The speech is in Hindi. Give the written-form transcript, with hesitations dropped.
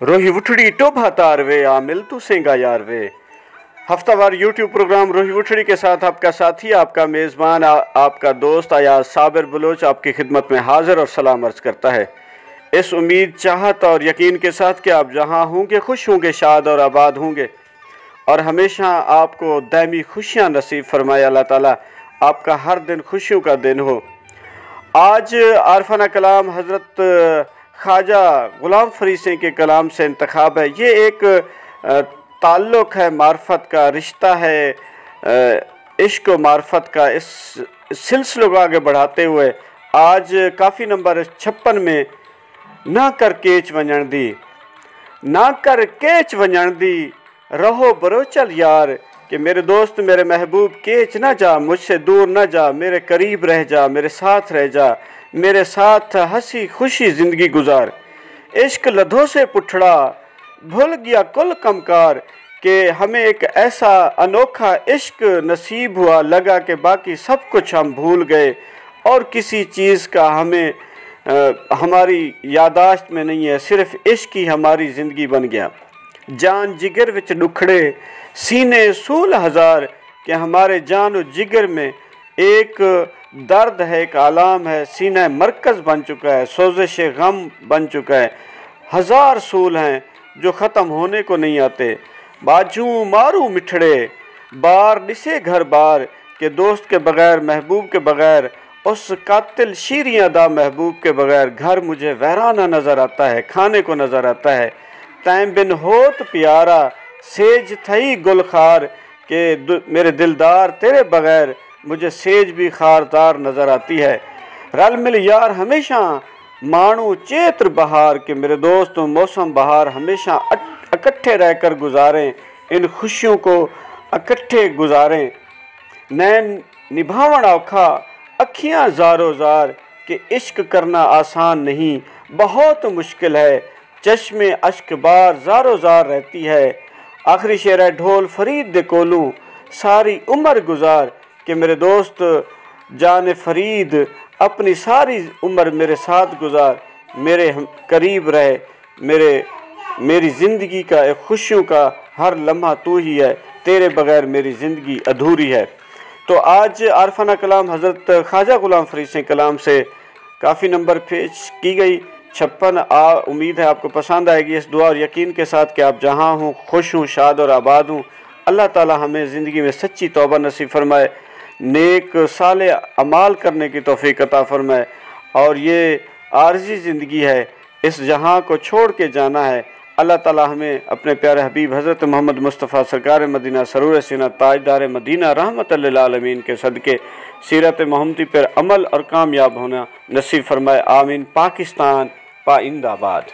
रोही उठड़ी टोभा तार वे आमिल तू सेंगा यार वे। हफ्तावार यूट्यूब प्रोग्राम रोही उठड़ी के साथ आपका साथी, आपका मेज़बान, आपका दोस्त अयाज साबिर बलोच आपकी खिदमत में हाजिर और सलाम अर्ज करता है, इस उम्मीद, चाहत और यकीन के साथ कि आप जहाँ होंगे खुश होंगे, शाद और आबाद होंगे और हमेशा आपको दायमी खुशियाँ नसीब फरमाए अल्लाह ताला, आपका हर दिन खुशियों का दिन हो। आज आरफाना कलाम हज़रत ख्वाजा ग़ुलाम फ़रीद सिंह के कलाम से इंतखाब है। ये एक ताल्लुक़ है, मार्फत का रिश्ता है, इश्क व मार्फत का। इस सिलसिले को आगे बढ़ाते हुए आज काफ़ी नंबर 56 में ना कर केच वंजण दी, ना कर केच वंजण दी, रहो बरोचल यार, कि मेरे दोस्त मेरे महबूब केच ना जा, मुझसे दूर ना जा, मेरे करीब रह जा, मेरे साथ रह जा, मेरे साथ हंसी खुशी ज़िंदगी गुजार। इश्क लधों से पुठड़ा भूल गया कुल कमकार, कि हमें एक ऐसा अनोखा इश्क नसीब हुआ, लगा कि बाकी सब कुछ हम भूल गए और किसी चीज़ का हमें हमारी यादाश्त में नहीं है, सिर्फ इश्क ही हमारी ज़िंदगी बन गया। जान जिगर विच दुखड़े सीने सूल हज़ार, कि हमारे जान और जिगर में एक दर्द है, एक आलाम है, सीना मरकज़ बन चुका है, सोज़िश गम बन चुका है। हज़ार सूल हैं जो ख़त्म होने को नहीं आते, बाजू मारू मिठड़े बार दिसे घर बार, के दोस्त के बग़ैर, महबूब के बग़ैर, उस कातिल शीरी अदा महबूब के बग़ैर घर मुझे वैराना नज़र आता है, खाने को नज़र आता है। तैं बिन होत प्यारा सेज थई गुलखार, के मेरे दिलदार तेरे बग़ैर मुझे सेज भी खारदार नज़र आती है। रल मिल यार हमेशा माणू चेत्र बहार, के मेरे दोस्त मौसम बहार हमेशा इकट्ठे रहकर गुजारें, इन खुशियों को इकट्ठे गुजारें। नैन निभावण औखा अखियाँ ज़ारो ज़ार, के इश्क करना आसान नहीं बहुत मुश्किल है, चश्मे अश्क बार ज़ारो ज़ार रहती है। आखिरी शेर है ढोल फरीद दे कोलू सारी उम्र गुजार, कि मेरे दोस्त जान फरीद अपनी सारी उम्र मेरे साथ गुजार, मेरे करीब रहे, मेरी ज़िंदगी का एक खुशियों का हर लम्हा तू ही है, तेरे बग़ैर मेरी ज़िंदगी अधूरी है। तो आज आरफाना कलाम हज़रत ख्वाजा ग़ुलाम फ़रीद सिंह कलाम से काफ़ी नंबर पेश की गई 56। उम्मीद है आपको पसंद आएगी, इस दुआ और यकीन के साथ कि आप जहाँ हों खुश हों, शाद और आबाद हों। अल्लाह ताला हमें ज़िंदगी में सच्ची तौबा नसीब फरमाए, नेक साले अमाल करने की तौफीक अता फरमाए, और ये आर्जी ज़िंदगी है, इस जहाँ को छोड़ के जाना है। अल्लाह ताला हमें अपने प्यारे हबीब हज़रत मोहम्मद मुस्तफ़ा सरकार मदीना सरूर सीना ताजदार मदीना रहमतुल लिल आलमीन के सदक़े सीरत मोहम्मदी पर अमल और कामयाब होना नसीब फरमाए। आमीन। पाकिस्तान पाइंदाबाद।